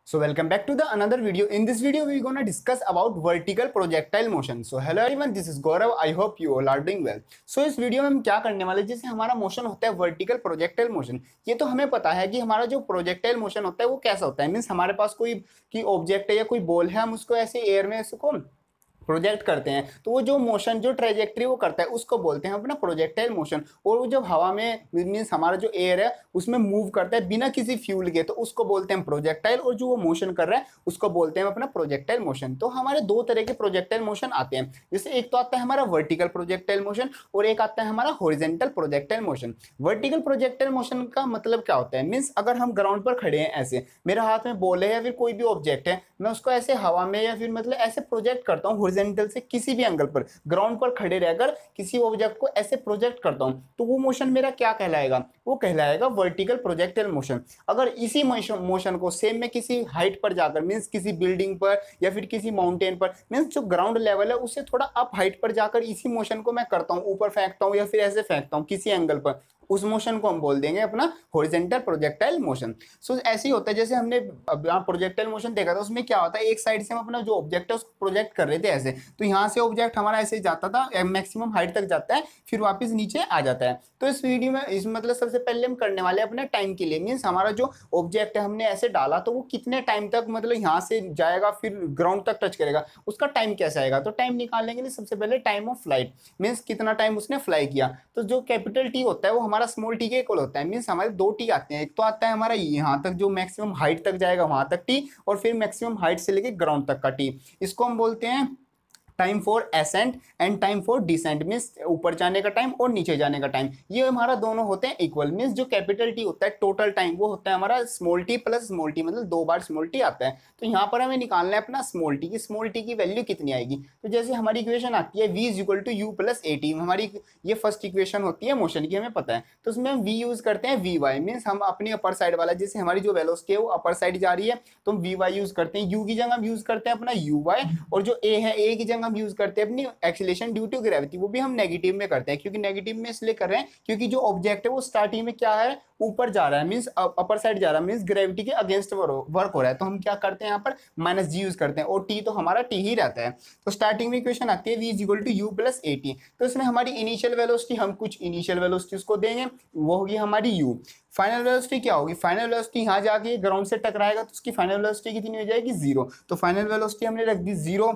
So welcome back to the another video. In this video, we're gonna discuss about vertical projectile motion. So hello everyone, this is Gaurav. I hope you all are doing well. So इस video में हम क्या करने वाले, जैसे हमारा motion होता है वर्टिकल प्रोजेक्टाइल मोशन, ये तो हमें पता है कि हमारा जो प्रोजेक्टाइल मोशन होता है वो कैसा होता है। मीन्स हमारे पास कोई की ऑब्जेक्ट है या कोई बॉल है, हम उसको ऐसे एयर में इसको प्रोजेक्ट करते हैं, तो वो जो मोशन जो ट्रेजेक्ट्री वो करता है उसको बोलते हैं अपना प्रोजेक्टाइल मोशन। और वो जब हवा में मीन्स हमारा जो एयर है उसमें मूव करता है बिना किसी फ्यूल के, तो उसको बोलते हैं प्रोजेक्टाइल। और जो वो मोशन कर रहा है उसको बोलते हैं अपना प्रोजेक्टाइल मोशन। तो हमारे दो तरह के प्रोजेक्टाइल मोशन आते हैं, जैसे एक तो आता है हमारा वर्टिकल प्रोजेक्टाइल मोशन और एक आता है हमारा horizontal projectile motion. Vertical projectile motion का मतलब क्या होता है, मीन्स अगर हम ग्राउंड पर खड़े हैं, ऐसे मेरे हाथ में बॉल है या फिर कोई भी ऑब्जेक्ट है, मैं उसको ऐसे हवा में या फिर मतलब ऐसे प्रोजेक्ट करता हूँ हॉरिजॉन्टल से किसी भी एंगल पर, ग्राउंड पर खड़े रहकर किसी ऑब्जेक्ट को ऐसे प्रोजेक्ट करता हूं, तो वो मोशन मेरा क्या कहलाएगा, वो कहलाएगा वर्टिकल प्रोजेक्टाइल मोशन। अगर इसी मोशन को सेम में किसी हाइट पर जाकर, मींस किसी बिल्डिंग पर या फिर किसी माउंटेन पर, मींस जो ग्राउंड लेवल है उससे थोड़ा अप हाइट पर जाकर इसी मोशन को मैं करता हूं, ऊपर फेंकता हूं या फिर ऐसे फेंकता हूं किसी एंगल पर, उस मोशन को हम बोल देंगे अपना हॉरिजॉन्टल प्रोजेक्टाइल मोशन। सो ऐसे ही होता है, जैसे हमने प्रोजेक्टाइल मोशन देखा था, उसमें क्या होता है, एक साइड से हम अपना जो ऑब्जेक्ट है उसको प्रोजेक्ट कर रहे थे ऐसे, तो यहाँ से ऑब्जेक्ट हमारा ऐसे जाता था, मैक्सिमम हाइट तक जाता है, फिर वापस नीचे आ जाता है। तो इस वीडियो में इस मतलब सबसे पहले हम करने वाले अपने टाइम के लिए, मीन्स हमारा जो ऑब्जेक्ट है हमने ऐसे डाला तो वो कितने टाइम तक मतलब यहाँ से जाएगा फिर ग्राउंड तक टच करेगा, उसका टाइम कैसा आएगा। तो टाइम निकालने के लिए सबसे पहले टाइम ऑफ फ्लाइट, मीन्स कितना टाइम उसने फ्लाई किया। तो जो कैपिटल टी होता है वो हमारा स्मॉल टी के इक्वल होता है। मीन्स हमारे दो टी आते हैं, एक तो आता है हमारा यहाँ तक जो मैक्सिमम हाइट तक जाएगा वहां तक टी, और फिर मैक्सिमम हाइट से लेके ग्राउंड तक का टी। इसको हम बोलते हैं time for ascent and time for descent, means ऊपर जाने का टाइम और नीचे जाने का टाइम, ये हमारा दोनों होते हैं इक्वल। मीन्स जो कैपिटल टी होता है टोटल टाइम वो होता है हमारा small T plus small T, मतलब दो बार स्मॉल टी आता है। तो यहाँ पर हमें निकालना है अपना स्मॉल टी की, स्मॉल टी की वैल्यू कितनी आएगी। तो जैसे हमारी इक्वेशन आती है v is equal to U plus A T, हमारी ये फर्स्ट इक्वेशन होती है मोशन की, हमें पता है। तो उसमें हम v यूज करते हैं वी वाई, मीन्स हम अपनी अपर साइड वाला, जैसे हमारी जो वेलोसिटी है वो अपर साइड जा रही है तो हम वी वाई यूज करते हैं, u की जगह हम यूज करते हैं अपना यू वाई, और जो a है a की जगह हम यूज करते हैं अपनी एक्सीलरेशन ड्यू टू ग्रेविटी, वो भी हम नेगेटिव में करते हैं। क्योंकि नेगेटिव में इसलिए कर रहे हैं क्योंकि जो ऑब्जेक्ट है वो स्टार्टिंग में क्या है, ऊपर जा रहा है, मींस अपर साइड जा रहा है, मींस ग्रेविटी के अगेंस्ट वर्क हो रहा है। तो हम क्या करते हैं यहाँ पर माइनस जी यूज करते हैं, और टी तो हमारा टी ही रहता है। तो स्टार्टिंग में इक्वेशन आती है v is equal to U plus A T. तो इसमें हमारी इनिशियल वेलोसिटी, हम कुछ इनिशियल वेलोसिटी उसको देंगे, वो होगी हमारी u। फाइनल वेलोसिटी क्या होगी, फाइनल वेलोसिटी यहाँ जाके ग्राउंड से टकराएगा तो उसकी फाइनल वेलोसिटी कितनी हो जाएगी, जीरो। तो फाइनल वेलोसिटी हमने रख दी जीरो।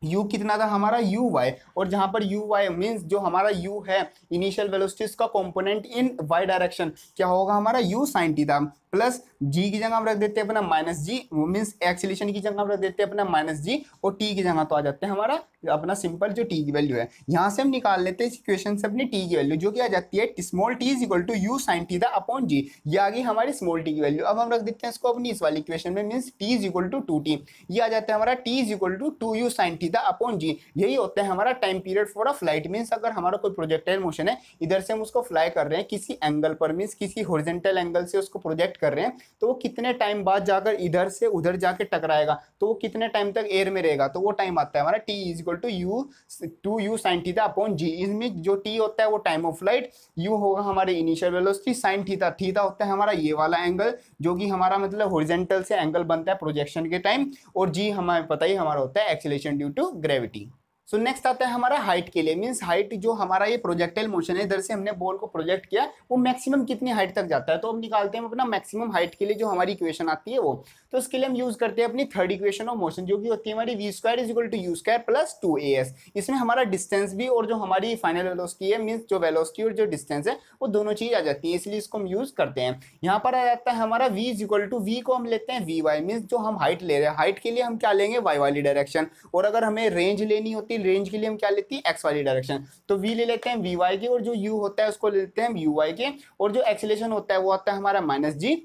u कितना था हमारा यू वाई, और जहां पर यू वाई मीन्स जो हमारा u है इनिशियल वेलोसिटी का कंपोनेंट इन y डायरेक्शन, क्या होगा हमारा u sine theta, plus g की जगह हम रख देते हैं अपना माइनस जी, मीन्स एक्सीलरेशन की जगह हम रख देते हैं अपना माइनस जी, और t की जगह तो आ जाते हैं हमारा अपना सिंपल जो t की वैल्यू है। यहाँ से हम निकाल लेते हैं इस इक्वेशन से अपनी t की वैल्यू, जो कि आ जाती है small t is equal to U sine theta upon g। ये आ गई हमारी स्मॉल t की वैल्यू। अब हम रख देते हैं इसको अपनी इस वाली इक्वेशन में, means t is equal to 2t, ये आ जाता है हमारा t is equal to 2u sine theta upon g। यही होता है हमारा time period for a flight. Means अगर हमारा कोई प्रोजेक्टाइल मोशन है, इधर से हम उसको फ्लाई कर रहे हैं किसी एंगल पर, मीन्स किसी हॉरिजॉन्टल एंगल से उसको प्रोजेक्ट कर रहे हैं, तो वो कितने टाइम बाद जाकर इधर से उधर जाके टकराएगा, तो वो कितने टाइम तक एयर में रहेगा, तो वो टाइम आता है हमारा t is equal to U sine theta upon g। इसमें जो t होता है वो टाइम ऑफ फ्लाइट, u होगा हमारे initial velocity, sine theta, theta होता है हमारा ये वाला एंगल जो कि हमारा मतलब हॉरिजॉन्टल से एंगल बनता है प्रोजेक्शन के टाइम, और g हमें पता ही हमारा होता है acceleration due to gravity. So next आता है हमारा हाइट के लिए, मीन्स हाइट जो हमारा ये प्रोजेक्टाइल मोशन है, इधर से हमने बॉल को प्रोजेक्ट किया, वो मैक्सिमम कितनी हाइट तक जाता है। तो हम निकालते हैं अपना मैक्सिमम हाइट के लिए जो हमारी इक्वेशन आती है वो। तो उसके लिए हम यूज करते हैं अपनी थर्ड इक्वेशन ऑफ मोशन, जो कि होती है हमारी V square is equal to U square plus 2as। इसमें हमारा डिस्टेंस भी और जो हमारी फाइनल वेलोसिटी है, मीन्स जो वेलोसिटी और जो डिस्टेंस है वो दोनों चीज आ जाती है, इसलिए इसको हम यूज करते हैं। यहाँ पर आ जाता है हमारा v is equal to, v को हम लेते हैं वी वाई, मीन्स जो हम हाइट ले रहे हैं, हाइट के लिए हम क्या लेंगे, y वाली डायरेक्शन, और अगर हमें रेंज लेनी होती है, रेंज के लिए हम क्या लेती है, x वाली डायरेक्शन। तो v ले लेते हैं वी वाई के, और जो u होता है उसको ले लेते हैं यू वाई के, और जो एक्सीलरेशन होता है वो आता है हमारा माइनस जी,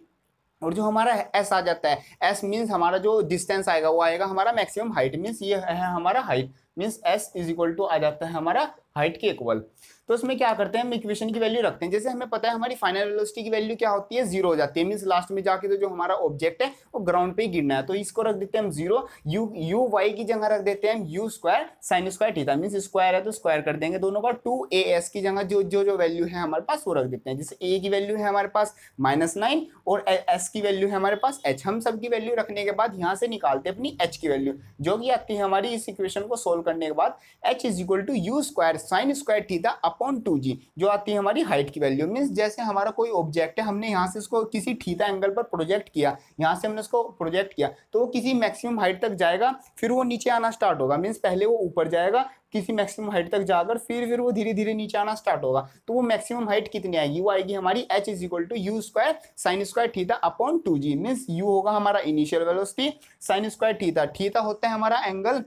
और जो हमारा s आ जाता है, s मीन्स हमारा जो डिस्टेंस आएगा वो आएगा हमारा मैक्सिमम हाइट, मीन्स ये है हमारा height, means s is equal to आ जाता है हमारा हाइट के इक्वल। तो इसमें क्या करते हैं, हम इक्वेशन की वैल्यू रखते हैं। जैसे हमें पता है हमारी फाइनल वेलोसिटी की वैल्यू क्या होती है, 0 हो जाती है, मींस लास्ट में जाके तो जो हमारा ऑब्जेक्ट है वो ग्राउंड पे ही गिरना है। तो इसको रख देते हैं हम 0, यू वाई की जगह रख देते हैं हम you square sine square theta, means square है तो स्क्वायर कर देंगे दोनों का। 2as की जगह जो वैल्यू है हमारे पास वो रख देते हैं। जैसे a की वैल्यू है हमारे पास -9 और s की वैल्यू है हमारे पास h। हम सब की वैल्यू रखने के बाद यहाँ से निकालते हैं अपनी h की वैल्यू, जो कि आती है हमारी इस इक्वेशन को सोल्व करने के बाद h is equal to U square sine square theta upon 2g, जो आती है हमारी हाइट की वैल्यू। मींस जैसे हमारा कोई ऑब्जेक्ट है, हमने यहाँ से इसको किसी थीटा एंगल पर प्रोजेक्ट किया, यहाँ से हमने इसको प्रोजेक्ट किया तो वो किसी मैक्सिमम हाइट तक जाएगा, फिर वो नीचे आना स्टार्ट होगा। मींस पहले वो ऊपर जाएगा किसी मैक्सिमम हाइट तक जाकर फिर वो धीरे धीरे नीचे आना स्टार्ट होगा। तो वो मैक्सिमम हाइट कितनी आएगी, वो आएगी हमारी h is equal to U square sine square theta upon 2g। Means u होगा हमारा initial velocity, sine square theta, theta होता है हमारा एंगल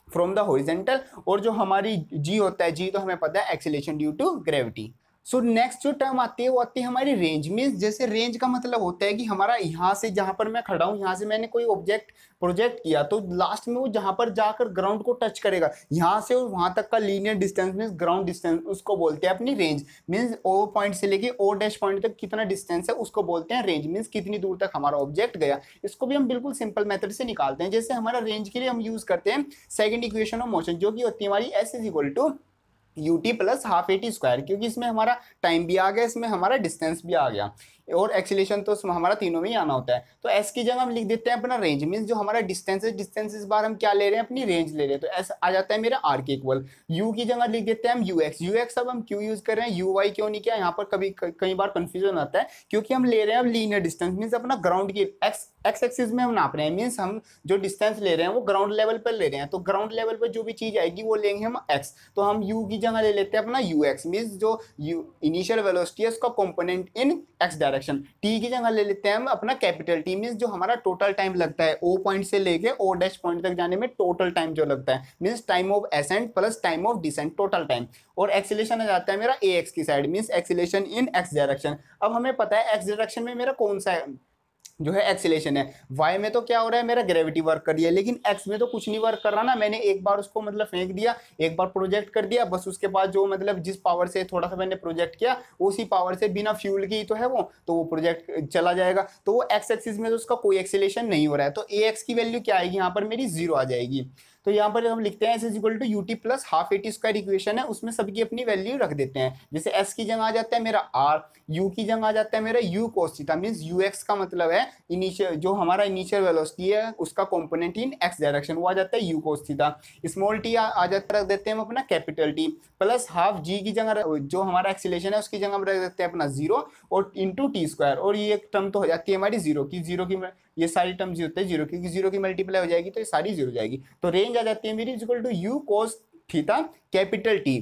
फ्रॉम द हॉरिजॉन्टल, और जो हमारी g होता है, g तो हमें पता है acceleration due to gravity. So next जो टर्म आती है वो आती है हमारी रेंज। मीन्स जैसे रेंज का मतलब होता है कि हमारा यहाँ से जहाँ पर मैं खड़ा हूँ, यहाँ से मैंने कोई ऑब्जेक्ट प्रोजेक्ट किया तो लास्ट में वो जहाँ पर जाकर ग्राउंड को टच करेगा, यहाँ से वहाँ तक का linear distance means ground distance, उसको बोलते हैं अपनी रेंज। मीन्स ओ पॉइंट से लेके ओ डैश पॉइंट तक कितना डिस्टेंस है उसको बोलते हैं रेंज। मीन्स कितनी दूर तक हमारा ऑब्जेक्ट गया। इसको भी हम बिल्कुल सिंपल मेथड से निकालते हैं। जैसे हमारा रेंज के लिए हम यूज करते हैं सेकंड इक्वेशन ऑफ मोशन, जो कि होती है हमारी s is equal to ut plus half at square, क्योंकि इसमें हमारा टाइम भी आ गया, इसमें हमारा डिस्टेंस भी आ गया और एक्सीलरेशन तो इसमें हमारा तीनों में ही आना होता है। तो s की जगह हम लिख देते हैं अपना रेंज। मींस जो हमारा डिस्टेंस है, डिस्टेंस इस बार हम क्या ले रहे हैं, अपनी रेंज ले रहे हैं। तो s आ जाता है मेरा r के इक्वल। u की जगह लिख देते हैं हम ux। अब हम क्यों यूज कर रहे हैं, uy क्यों नहीं किया, यहाँ पर कई बार कंफ्यूजन आता है, क्योंकि हम ले रहे हैं अब लीनियर डिस्टेंस। मीन्स अपना ग्राउंड की एक्स एक्सिस में हम नाप रहे हैं। मीन्स हम जो डिस्टेंस ले रहे हैं वो ग्राउंड लेवल पर ले रहे हैं, तो ग्राउंड लेवल पर जो भी चीज आएगी वो लेंगे हम x। तो हम u की जगह ले लेते हैं अपना ux। मीन्स जो इनिशियल वेलोसिटी है उसका कॉम्पोनेंट इन x डायरेक्शन। t की जगह ले लेते हैं हम अपना कैपिटल T। मीन्स जो हमारा टोटल टाइम लगता है o पॉइंट से लेके o डैश पॉइंट तक जाने में, टोटल टाइम जो लगता है, means time of ascent plus time of descent, total time. और एक्सीलरेशन आ जाता है मेरा ax की side, means acceleration in x direction. अब हमें पता है x डायरेक्शन में मेरा कौन सा है जो है एक्सीलरेशन है। y में तो क्या हो रहा है, मेरा ग्रेविटी वर्क कर रही है, लेकिन x में तो कुछ नहीं वर्क कर रहा ना। मैंने एक बार उसको मतलब फेंक दिया, एक बार प्रोजेक्ट कर दिया, बस उसके बाद जो मतलब जिस पावर से थोड़ा सा मैंने प्रोजेक्ट किया उसी पावर से बिना फ्यूल की तो है वो, तो वो प्रोजेक्ट चला जाएगा। तो वो x एक्सिस में तो उसका कोई एक्सीलरेशन नहीं हो रहा है, तो ax की वैल्यू क्या आएगी, यहाँ पर मेरी 0 आ जाएगी। तो यहाँ पर हम लिखते हैं s is equal to ut plus half at square equation है, उसमें सबकी अपनी वैल्यू रख देते हैं। जैसे s की जगह आ जाता है मेरा r, u की जगह आ जाता है मेरा u cos theta. Means ux का मतलब है इनिशियल, जो हमारा इनिशियल वेलोसिटी है उसका कंपोनेंट इन x डायरेक्शन, वो आ जाता है u cos theta. Small t आ जाता, रख देते हैं हम अपना capital T, plus half g की जगह जो हमारा एक्सीलरेशन है उसकी जगह हम रख देते हैं अपना 0 और इंटू टी स्क्वायर। और ये एक टर्म तो हो जाती है हमारी 0 की, ये सारी टर्म्स होते हैं 0, क्योंकि 0 की मल्टीप्लाई हो जाएगी तो ये सारी 0 जाएगी। तो रेंज आ जाती है मेरी equal to u cos theta capital T।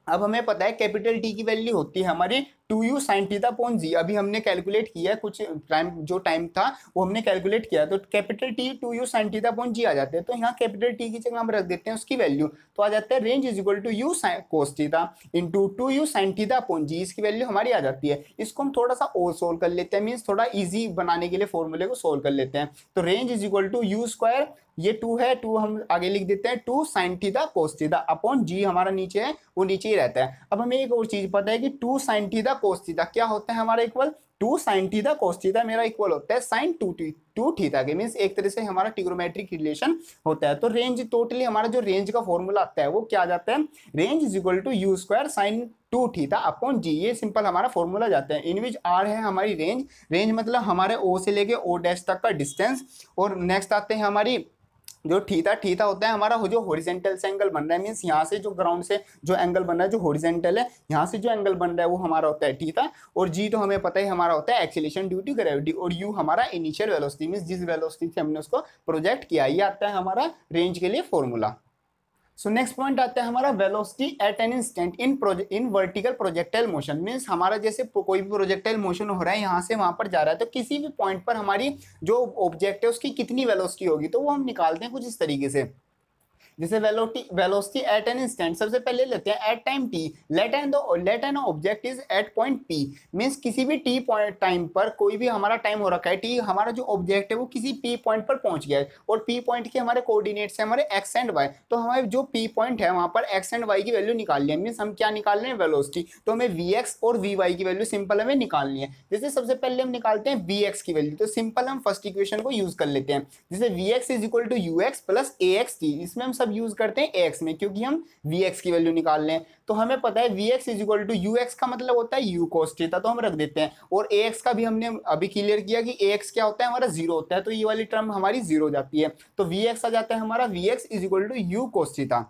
अब हमें पता है कैपिटल T की वैल्यू होती है हमारी 2u sin theta upon g। अभी हमने कैलकुलेट किया है, कुछ टाइम था वो हमने कैलकुलेट किया, तो capital T 2u sin theta upon g आ जाते हैं। तो यहाँ कैपिटल T की जगह हम रख देते हैं उसकी वैल्यू, तो आ जाता है range is equal to u cos theta into 2u sin theta upon g। इसकी वैल्यू हमारी आ जाती है। इसको हम थोड़ा सा और सोल्व कर लेते हैं, मीन्स थोड़ा ईजी बनाने के लिए फॉर्मूले को सोल्व कर लेते हैं। तो range is equal to u square, ये 2 है, 2 हम आगे लिख देते हैं 2 sin theta cos theta upon g हमारा नीचे है वो नीचे ही रहता है। अब हमें एक और चीज पता है कि 2 sin थीटा cos थीटा क्या होता है हमारा equal, 2 sin theta cos theta मेरा इक्वल होता है sin 2 थीटा के। मींस एक तरह से हमारा ट्रिग्नोमेट्रिक रिलेशन होता है। तो रेंज टोटली हमारा जो रेंज का फॉर्मूला आता है वो क्या आ जाता है, range is equal to u square sin 2 theta upon g। ये सिंपल हमारा फॉर्मूला जाता है, इन विच r है हमारी रेंज। रेंज मतलब हमारे o से लेके o डैश तक का डिस्टेंस। और नेक्स्ट आते हैं हमारी जो थीटा होता है हमारा जो हॉरिजॉन्टल से एंगल बन रहा है। मींस यहाँ से जो ग्राउंड से जो एंगल बन रहा है जो हॉरिजॉन्टल है, यहाँ से जो एंगल बन रहा है वो हमारा होता है थीटा। और जी तो हमें पता है हमारा होता है एक्सीलरेशन ड्यू टू ग्रेविटी। और यू हमारा इनिशियल वेलोसिटी, मींस जिस वेलोसिटी से हमने उसको प्रोजेक्ट किया। ये आता है हमारा रेंज के लिए फॉर्मूला। सो नेक्स्ट पॉइंट आता है हमारा velocity at an instant in vertical projectile motion. Means हमारा जैसे कोई भी प्रोजेक्टाइल मोशन हो रहा है, यहाँ से वहां पर जा रहा है, तो किसी भी पॉइंट पर हमारी जो ऑब्जेक्ट है उसकी कितनी वेलोसिटी होगी, तो वो हम निकालते हैं कुछ इस तरीके से। जैसे वेलोसिटी एट एन इंस्टेंट, सबसे पहले लेते हैं at time T, let an object is at point P, means किसी भी टी पॉइंट टाइम पर, कोई भी हमारा टाइम हो रखा है टी, हमारा जो ऑब्जेक्ट है वो किसी पी पॉइंट पर पहुंच गया है, और पी पॉइंट के हमारे कोऑर्डिनेट्स है हमारे एक्स एंड वाई, तो हमारे जो पी पॉइंट है वहां पर एक्स एंड वाई की वैल्यू निकालनी है, मींस हम क्या निकाल रहे हैं, वेलोसिटी, तो हमें वी एक्स और वी वाई की वैल्यू सिंपल हमें निकालनी है। जैसे सबसे पहले हम निकालते हैं वी एक्स की वैल्यू, तो सिंपल हम फर्स्ट इक्वेशन को यूज कर लेते हैं, जैसे v x is equal to u x plus a x t, इसमें हम सब यूज करते हैं ए एक्स में, क्योंकि हम वी एक्स की वैल्यू निकाल लें, तो हमें पता है v x is equal to u x का मतलब होता है यू कोस थीटा, तो हम रख देते हैं, और ए एक्स का भी हमने अभी क्लियर किया कि ए एक्स क्या होता है हमारा जीरो होता है, तो ये वाली टर्म हमारी जीरो हो जाती है, तो वी एक्स आ जाता है हमारा V x is equal to U cos theta,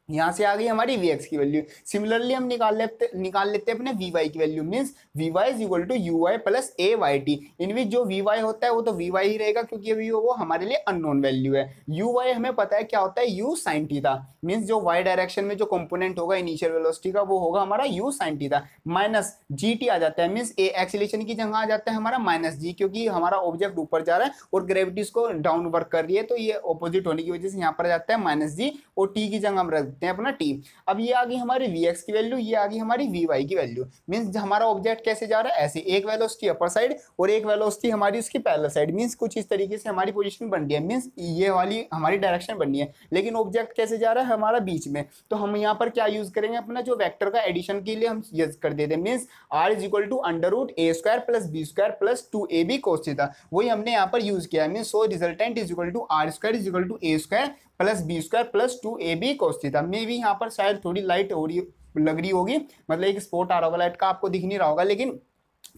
यहाँ से आ गई हमारी वी एक्स की वैल्यू। सिमिलरली हम निकाल लेते हैं अपने वी वाई की value, means V Y is equal to U Y plus A Y T, in which जो वी वाई होता है वो तो वी वाई ही रहेगा, क्योंकि अभी वो हमारे लिए अननोन वैल्यू है। यू वाई हमें पता है क्या होता है, यू साइन थीटा, मीन्स जो वाई डायरेक्शन में जो कंपोनेंट होगा इनिशियल वेलोसिटी का वो होगा हमारा यू साइन थीटा, माइनस जी टी आ जाता है, मीन्स ए एक्सीलरेशन की जगह आ जाता है हमारा माइनस जी, क्योंकि हमारा ऑब्जेक्ट ऊपर जा रहा है और ग्रेविटी इसको डाउन वर्क कर रही है, तो ये ऑपोजिट होने की वजह से यहाँ पर आ जाता है माइनस जी, और टी की जगह हम रख देते हैं अपना टी। अब ये आ गई हमारी वी एक्स की वैल्यू, ये आ गई हमारी वी वाई की वैल्यू, मींस हमारा ऑब्जेक्ट कैसे जा रहा है, ऐसे एक वेलोसिटी अपर साइड और एक वेलोसिटी हमारी उसकी पैरेलल साइड, मींस कुछ इस तरीके से हमारी पोजीशन बन रही है, मींस ये वाली हमारी डायरेक्शन बननी है, लेकिन ऑब्जेक्ट कैसे जा रहा है हमारा बीच में, तो हम यहाँ पर क्या यूज करेंगे, अपना जो वेक्टर का एडिशन के लिए हम यूज कर देते हैं, means R is equal to under root A square plus B square plus two A B cos theta, वही हमने यहाँ पर यूज किया है, means so resultant is equal to R square is equal to A square plus B square plus two A B cos theta. मे भी यहाँ पर शायद थोड़ी लाइट हो रही लग रही होगी, मतलब एक स्पॉट आ रहा होगा लाइट का, आपको दिख नहीं रहा होगा, लेकिन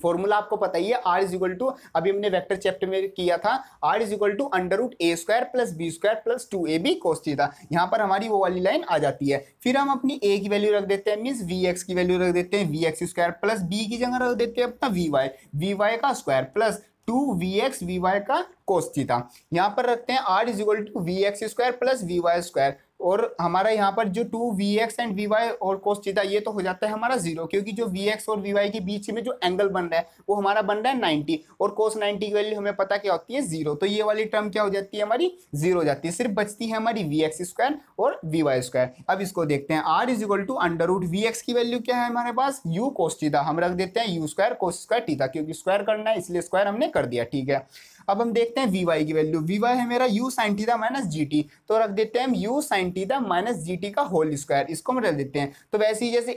फॉर्मूला आपको पता ही है, आर इज इक्वल टू, अभी हमने वेक्टर चैप्टर में किया था, r is equal to under root A square plus B square plus two A B cos theta, यहाँ पर हमारी वो वाली लाइन आ जाती है। फिर हम अपनी ए की वैल्यू रख देते हैं, मींस वी एक्स की वैल्यू रख देते हैं v x square plus b की जगह रख देते हैं अपना वी वाई का square plus two v x v y का कोस थीटा, यहाँ पर रखते हैं r is equal to v x square plus v y square, और हमारा यहाँ पर जो two v x and v y और कोस थीटा ये तो हो जाता है हमारा जीरो, क्योंकि जो वी एक्स और वी वाई के बीच में जो एंगल बन रहा है वो हमारा बन रहा है 90, और कोस 90 की वैल्यू हमें पता क्या होती है जीरो, तो ये वाली टर्म क्या हो जाती है हमारी जीरो हो जाती है, सिर्फ बचती है हमारी वी एक्स स्क्वायर और वी वाई स्क्वायर। अब इसको देखते हैं, r is equal to under root v x की वैल्यू क्या है हमारे पास, यू कोस थीटा, हम रख देते हैं you square cos square theta, क्योंकि स्क्वायर करना है इसलिए स्क्वायर हमने कर दिया, ठीक है। अब हम देखते हैं वी वाई की वैल्यू, वी वाई है मेरा यू साइन थीटा माइनस जी टी, तो रख देते हैं हम यू साइन थीटा माइनस जी टी का होल स्क्वायर, इसको हम रख देते हैं, तो वैसे ही जैसे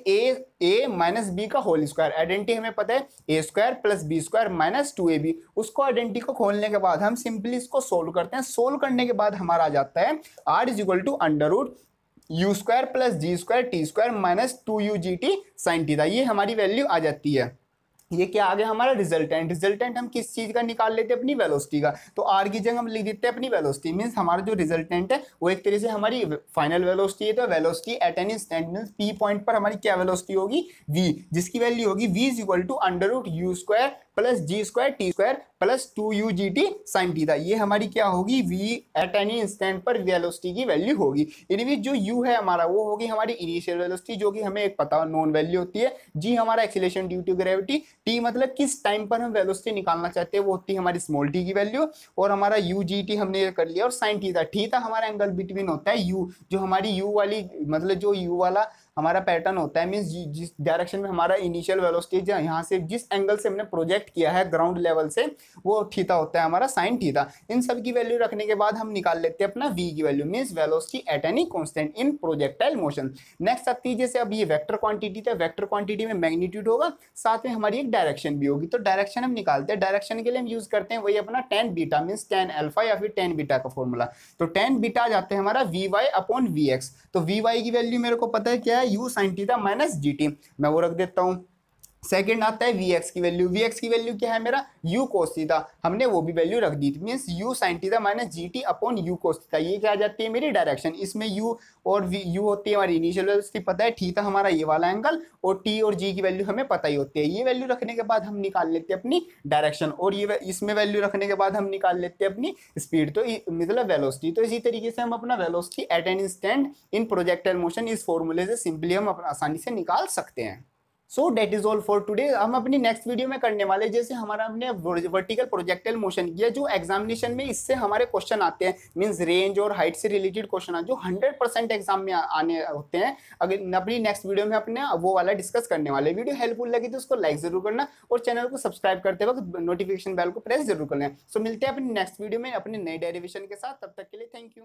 ए माइनस बी का होल स्क्वायर, आइडेंटिटी हमें पता है A square plus B square minus two A B, उसको आइडेंटिटी को खोलने के बाद हम सिंपली इसको सोल्व करते हैं, सोल्व करने के बाद हमारा आ जाता है r is equal to under root u square plus g square t square minus two u g t sine theta, ये हमारी वैल्यू आ जाती है। ये क्या आ गया हमारा रिजल्टेंट हम किस चीज का निकाल लेते हैं, अपनी वेलोसिटी का, तो आर की जगह हम लिख देते हैं अपनी वेलोसिटी, मींस हमारा जो रिजल्टेंट है वो एक तरह से हमारी फाइनल वेलोसिटी है, तो velocity at any instant means p point पर हमारी क्या वेलोसिटी होगी वी, जिसकी वैल्यू होगी v is equal to under root u square plus g square t square plus two u g t sine theta, ये हमारी क्या होगी वी एट एनी इंस्टेंट पर वेलोसिटी की वैल्यू होगी। इनमें जो यू है हमारा वो होगी हमारी इनिशियल वेलोसिटी, जो कि हमें एक पता नॉन वैल्यू होती है, जी हमारा acceleration due to gravity, t मतलब किस टाइम पर हम वेलोसिटी निकालना चाहते हैं वो होती है हमारी स्मॉल टी की वैल्यू, और हमारा यू जी टी हमने कर लिया, और साइन थीटा हमारा एंगल बिटवीन होता है यू, जो हमारी यू वाली मतलब जो यू वाला हमारा पैटर्न होता है, मींस जिस डायरेक्शन में हमारा इनिशियल वेलोसिटी यहाँ से जिस एंगल से हमने प्रोजेक्ट किया है ग्राउंड लेवल से, वो थीटा होता है हमारा साइन थीटा। इन सब की वैल्यू रखने के बाद हम निकाल लेते हैं अपना v की value, means velocity at any constant in projectile motion. Next आती है, जैसे अब ये वेक्टर क्वांटिटी था, वेक्टर क्वांटिटी में मैग्नीट्यूड होगा, साथ में हमारी एक डायरेक्शन भी होगी, तो डायरेक्शन हम निकालते हैं। डायरेक्शन के लिए हम यूज करते हैं वही अपना tan beta means tan alpha या फिर टेन बीटा का फॉर्मूला, तो टेन बीटा आ जाते हैं हमारा v y upon v x, तो वी वाई की वैल्यू मेरे को पता है क्या है, यू साइन थीटा माइनस जी टी, मैं वो रख देता हूँ। सेकंड आता है वीएक्स की वैल्यू, वीएक्स की वैल्यू क्या है मेरा यू कोस थीटा, हमने वो भी वैल्यू रख दी थी, means you sine theta minus G T upon you cos theta, ये क्या आ जाती है मेरी डायरेक्शन। इसमें यू और यू होती है हमारी इनिशियल वेलोसिटी पता है, थीटा हमारा ये वाला एंगल, और टी और जी की वैल्यू हमें पता ही होती है। ये वैल्यू रखने के बाद हम निकाल लेते हैं अपनी डायरेक्शन, और ये इसमें वैल्यू रखने के बाद हम निकाल लेते हैं अपनी स्पीड, तो मतलब वेलोसिटी। तो इसी तरीके से हम अपना velocity at an instant in projectile motion इस फॉर्मूले से सिंपली हम आसानी से निकाल सकते हैं। So that is all for today. हम अपनी नेक्स्ट वीडियो में करने वाले, जैसे हमारा हमने वर्टिकल प्रोजेक्टाइल मोशन किया, जो एग्जामिनेशन में इससे हमारे क्वेश्चन आते हैं, मींस रेंज और हाइट से रिलेटेड क्वेश्चन जो 100% एग्जाम में आने होते हैं। अगर अपनी नेक्स्ट वीडियो में अपने वो वाला डिस्कस करने वाले। वीडियो हेल्पफुल लगी तो उसको लाइक जरूर करना और चैनल को सब्सक्राइब करते वक्त नोटिफिकेशन बेल को प्रेस जरूर करना। सो मिलते हैं अपनी नेक्स्ट वीडियो में अपने नए डेरिवेशन के साथ। तब तक के लिए थैंक यू।